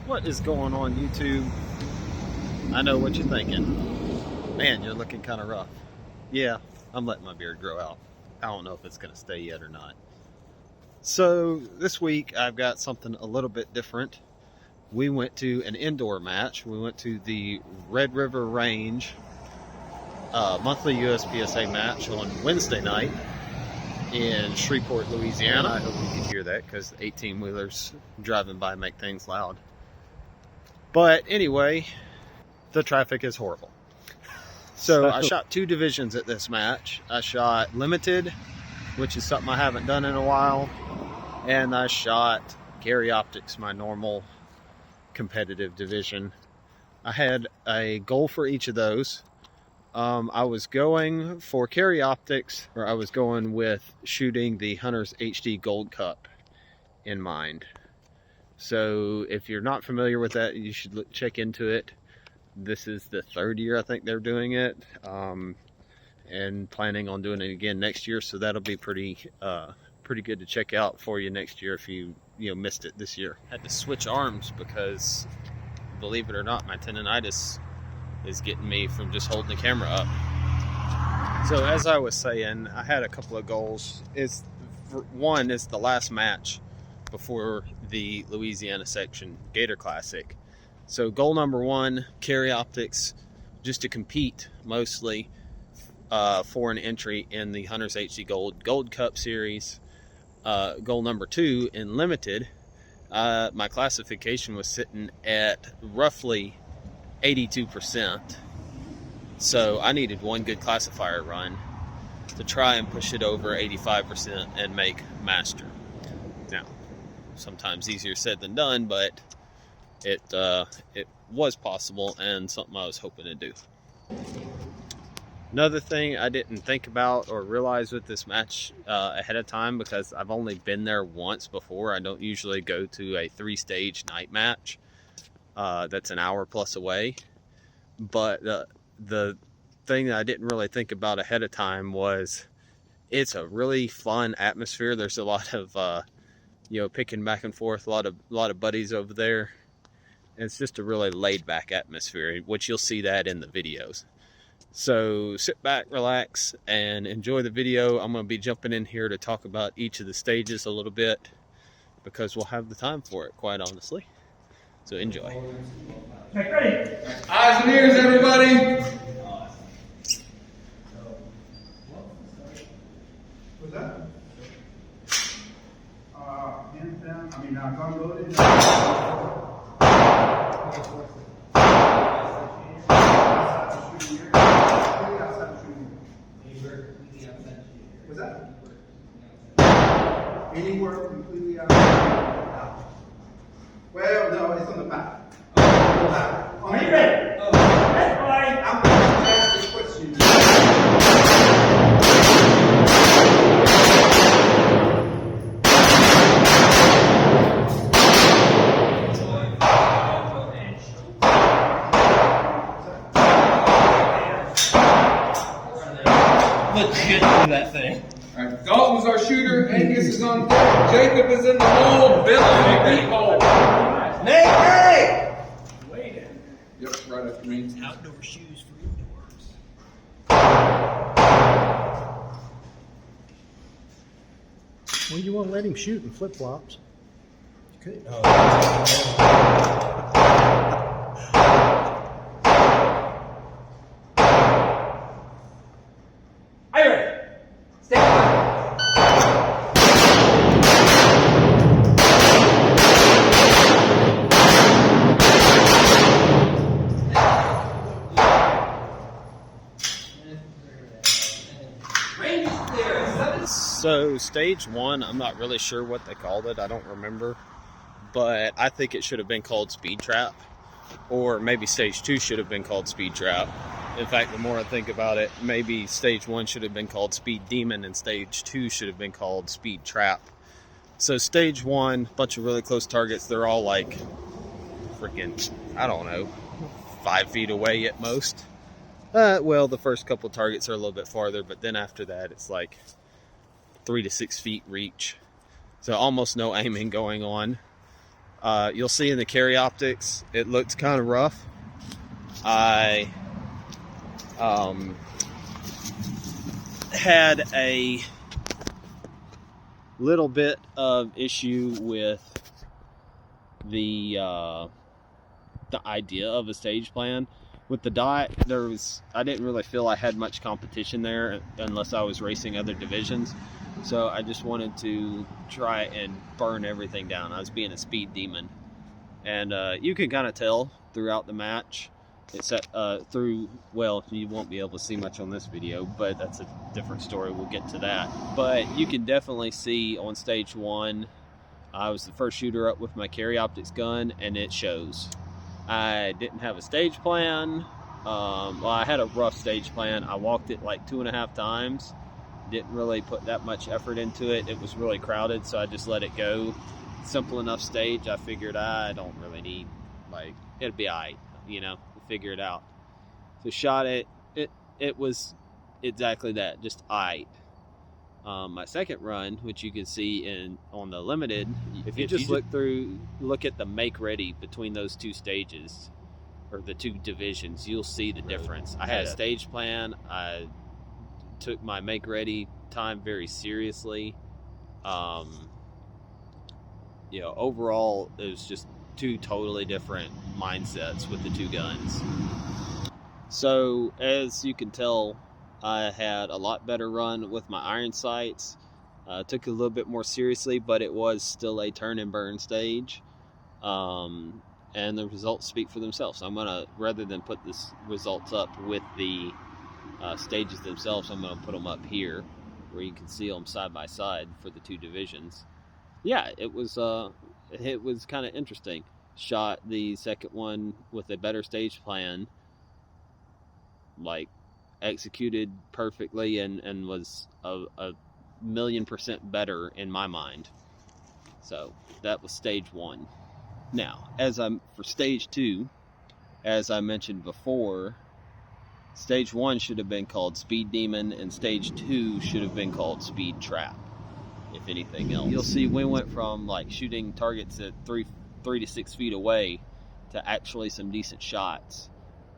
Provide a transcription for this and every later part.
What is going on, YouTube? I know what you're thinking. Man, you're looking kind of rough. Yeah, I'm letting my beard grow out. I don't know if it's going to stay yet or not. So this week I've got something a little bit different. We went to an indoor match. We went to the River Range monthly USPSA match on Wednesday night in Shreveport, Louisiana. I hope you can hear that because 18-wheelers driving by make things loud. But anyway, the traffic is horrible. So I shot two divisions at this match. I shot limited, which is something I haven't done in a while, and I shot Gary Optics, my normal competitive division. I had a goal for each of those. I was going for Carry Optics, or I was going with shooting the Hunter's HD Gold Cup in mind. So if you're not familiar with that, you should check into it. This is the third year I think they're doing it, and planning on doing it again next year. So that'll be pretty good to check out for you next year if you missed it this year. Had to switch arms because, believe it or not, my tendonitis is getting me from just holding the camera up. So as I was saying, I had a couple of goals. One is the last match before the Louisiana section Gator Classic. So goal number one, Carry Optics, just to compete mostly for an entry in the Hunter's HD Gold Cup series. Goal number two, in limited, my classification was sitting at roughly 82%. So I needed one good classifier run to try and push it over 85% and make master. Now, sometimes easier said than done, but it was possible and something I was hoping to do. Another thing I didn't think about or realize with this match ahead of time, because I've only been there once before. I don't usually go to a 3-stage night match that's an hour plus away. But the thing that I didn't really think about ahead of time was it's a really fun atmosphere. There's a lot of picking back and forth, a lot of buddies over there. And it's just a really laid back atmosphere, which you'll see that in the videos. So sit back, relax, and enjoy the video. I'm going to be jumping in here to talk about each of the stages a little bit because we'll have the time for it, quite honestly. So enjoy. Okay, ready? Eyes and ears, everybody. What's that? Hands down. Gun loaded. What's that? Any work completely out. Well, no, it's on the back. Are you ready? That's right. I'm going to ask this question. Legit do that thing. All right, Dalton's our shooter. Angus is on deck. Jacob is in the hole. Bill is in the hole. Nate, hey! Wait. Yep, right after me. Outdoor shoes for indoors. Well, you want to let him shoot in flip-flops. Could. Are you ready? Stay by. So stage one, I'm not really sure what they called it. I don't remember. But I think it should have been called Speed Trap. Or maybe stage two should have been called Speed Trap. In fact, the more I think about it, maybe stage one should have been called Speed Demon and stage two should have been called Speed Trap. So stage one, bunch of really close targets. They're all like freaking, I don't know, 5 feet away at most. Well, the first couple targets are a little bit farther, but then after that, it's like 3 to 6 feet reach. So almost no aiming going on. You'll see in the carry optics, it looks kind of rough. I had a little bit of issue with the idea of a stage plan. With the dot, I didn't really feel I had much competition there unless I was racing other divisions. So I just wanted to try and burn everything down. I was being a speed demon. And you can kind of tell throughout the match. Well, you won't be able to see much on this video, but that's a different story. We'll get to that. But you can definitely see on stage 1, I was the first shooter up with my carry optics gun, and it shows. I didn't have a stage plan. Well, I had a rough stage plan. I walked it like 2.5 times. Didn't really put that much effort into it. It was really crowded, so I just let it go. Simple enough stage. I figured I don't really need, like, it'd be alright, you know, figure it out. So shot it. It was exactly that, just alright. My second run, which you can see on the limited, if you just look at the make ready between those two stages, or the two divisions, you'll see the difference. I had a stage plan. I took my make ready time very seriously. You know, overall, it was just two totally different mindsets with the two guns. So as you can tell, I had a lot better run with my iron sights. Took it a little bit more seriously, but it was still a turn and burn stage. And the results speak for themselves. So I'm gonna, rather than put the results up with the stages themselves, I'm gonna put them up here where you can see them side by side for the two divisions. Yeah, it was kind of interesting. Shot the second one with a better stage plan, like executed perfectly, and was a 1,000,000% better in my mind. So that was stage 1. Now, for stage 2, as I mentioned before, stage 1 should have been called Speed Demon, and stage 2 should have been called Speed Trap, if anything else. You'll see we went from like shooting targets at 3 to 6 feet away to actually some decent shots.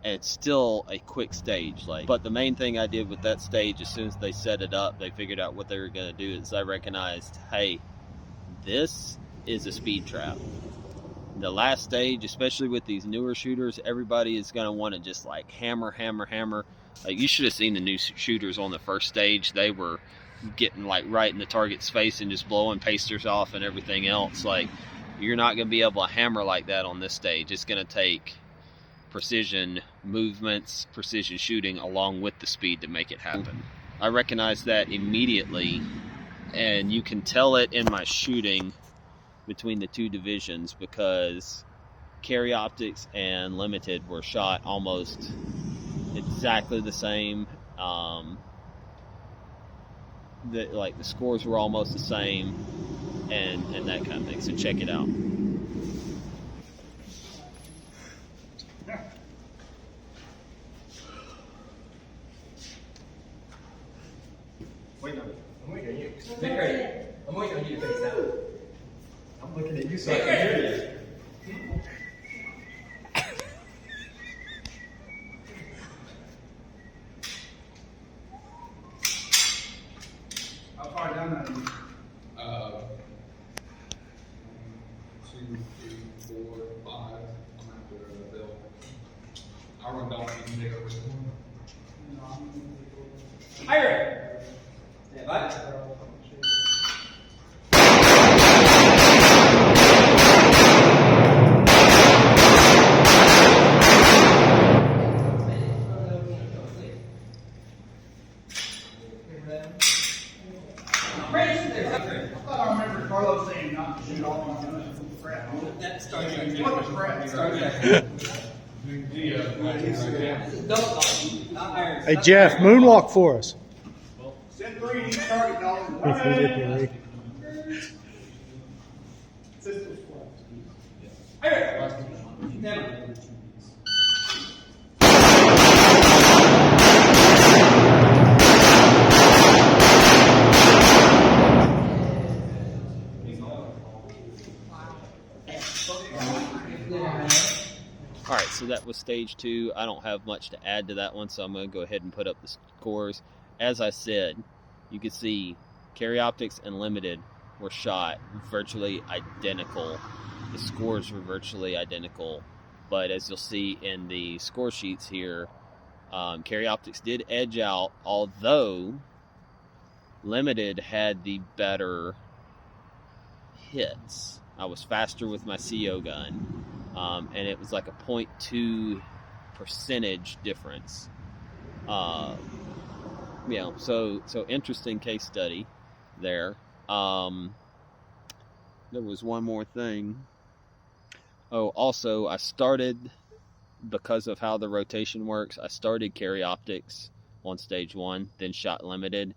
And it's still a quick stage, but the main thing I did with that stage, as soon as they set it up, they figured out what they were going to do, is I recognized, hey, this is a speed trap. The last stage, especially with these newer shooters, everybody is going to want to just like hammer. Like, you should have seen the new shooters on the first stage. They were getting like right in the target's face and just blowing pasters off and everything else. Like, you're not going to be able to hammer like that on this stage. It's going to take precision movements, precision shooting, along with the speed to make it happen. I recognized that immediately, and you can tell it in my shooting between the two divisions, because carry optics and limited were shot almost exactly the same. The scores were almost the same, and that kind of thing. So check it out. I'm waiting on you. Make ready. I'm waiting on you to face out. I'm looking at you so I can hear you. How far down are you? 2, 3, 4, 5. I'm after Bill. I'll run down and take over. Higher! Stand by. I remember Carlos saying not to shoot all my guns with crap. That starts right What the crap? Hey Jeff, moonwalk for us. Send 3 to each target, dog. If you get me ready. Systems All right, so that was stage 2. I don't have much to add to that one, so I'm going to go ahead and put up the scores. As I said, you can see Carry Optics and Limited were shot virtually identical. The scores were virtually identical, but as you'll see in the score sheets here, Carry Optics did edge out, although Limited had the better hits. I was faster with my CO gun. And it was like a 0.2 percentage difference. So interesting case study there. There was one more thing. Oh, also I started, because of how the rotation works, I started Carry Optics on stage 1, then shot Limited,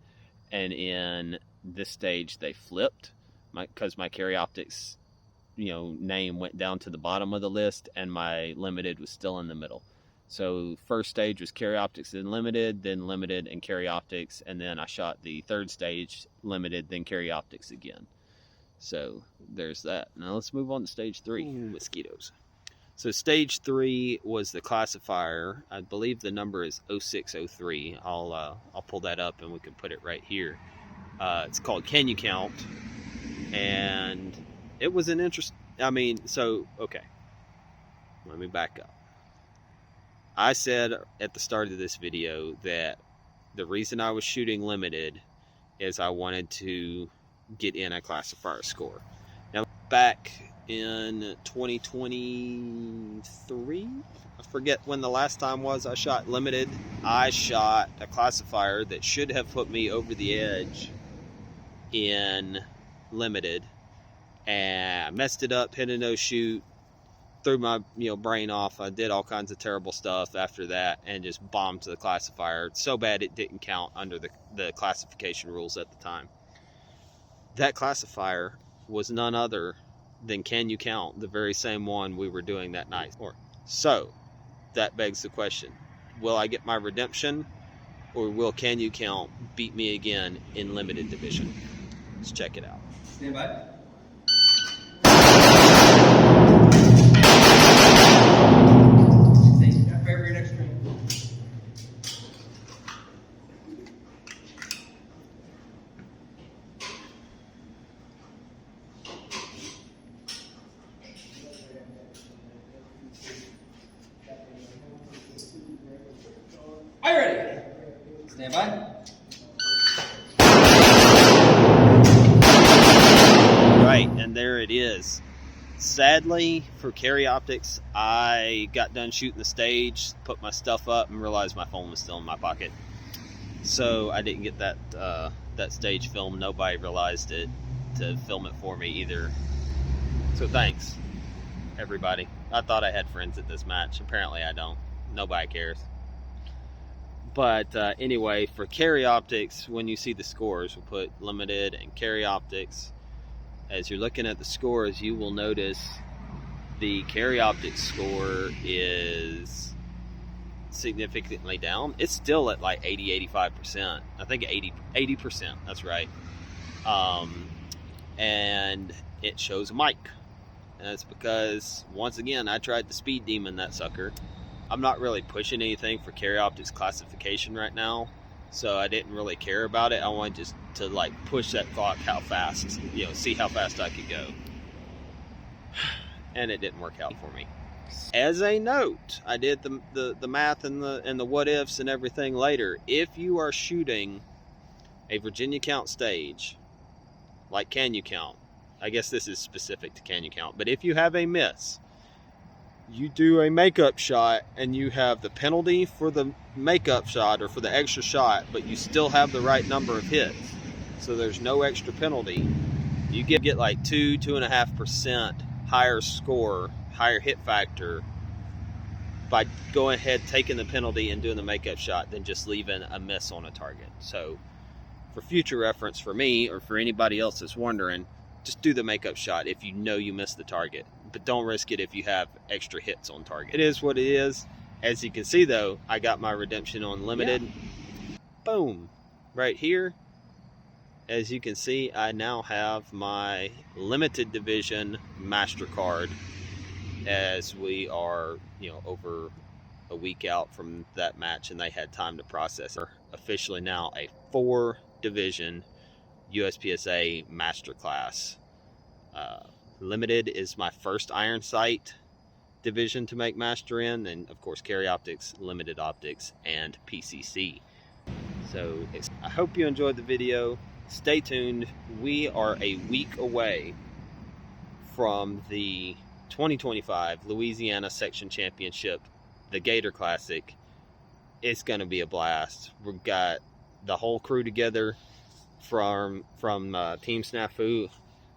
and in this stage they flipped, because my Carry Optics name went down to the bottom of the list and my Limited was still in the middle. So first stage was Carry Optics and Limited, then Limited and Carry Optics, and then I shot the third stage Limited, then Carry Optics again. So there's that. Now let's move on to stage 3. Ooh, mosquitoes. So stage 3 was the classifier. I believe the number is 0603. I'll pull that up and we can put it right here. It's called Can You Count? And it was an interest. Okay. Let me back up. I said at the start of this video that the reason I was shooting Limited is I wanted to get in a classifier score. Now, back in 2023, I forget when the last time was I shot Limited. I shot a classifier that should have put me over the edge in Limited. And I messed it up, hit a no shoot, threw my brain off. I did all kinds of terrible stuff after that and just bombed the classifier. So bad it didn't count under the classification rules at the time. That classifier was none other than Can You Count, the very same one we were doing that night. So that begs the question, will I get my redemption, or will Can You Count beat me again in Limited Division? Let's check it out. Stand by. Are you ready? Stand by. Right, and there it is. Sadly, for Carry Optics, I got done shooting the stage, put my stuff up, and realized my phone was still in my pocket. So I didn't get that stage film. Nobody realized it to film it for me either. So thanks, everybody. I thought I had friends at this match. Apparently I don't. Nobody cares. But anyway, for Carry Optics, when you see the scores, we'll put Limited and Carry Optics. As you're looking at the scores, you will notice the Carry Optics score is significantly down. It's still at like 80-85%. I think 80%. That's right. And it shows a mic. And that's because, once again, I tried to speed demon that sucker. I'm not really pushing anything for Carry Optics classification right now, so I didn't really care about it. I wanted just to like push that clock how fast, see how fast I could go. And it didn't work out for me. As a note, I did the math and the what ifs and everything later. If you are shooting a Virginia Count stage, like Can You Count, I guess this is specific to Can You Count, but if you have a miss, you do a makeup shot and you have the penalty for the makeup shot or for the extra shot, but you still have the right number of hits, so there's no extra penalty, you get like 2.5% higher score, higher hit factor by going ahead, taking the penalty and doing the makeup shot than just leaving a miss on a target. So for future reference for me or for anybody else that's wondering, just do the makeup shot if you know you missed the target, but don't risk it if you have extra hits on target. It is what it is. As you can see though, I got my redemption on Limited. Yeah. Boom, right here. As you can see, I now have my Limited Division Master card. as we are, over a week out from that match, and they had time to process it. Officially now a 4-division USPSA Masterclass. Limited is my first iron sight division to make master in, and of course carry optics, limited optics, and PCC. So I hope you enjoyed the video. Stay tuned. We are a week away from the 2025 Louisiana Section Championship, the Gator Classic. It's going to be a blast. We've got the whole crew together from Team Snafu.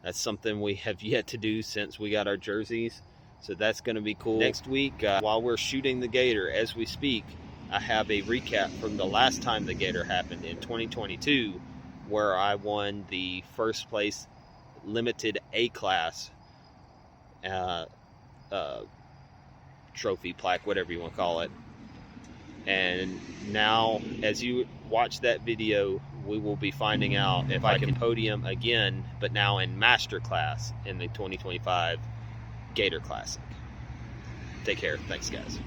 That's something we have yet to do since we got our jerseys. So that's going to be cool. Next week, while we're shooting the Gator as we speak, I have a recap from the last time the Gator happened in 2022, where I won the first place limited A-class trophy, plaque, whatever you want to call it. And now, as you watch that video, we will be finding out if I can podium again, but now in master class in the 2025 Gator Classic. Take care. Thanks, guys.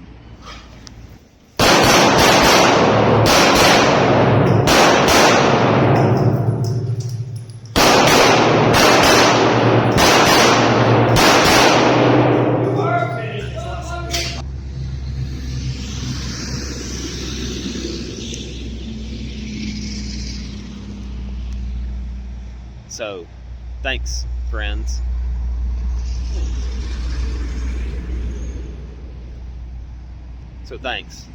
So, thanks, friends. So, thanks.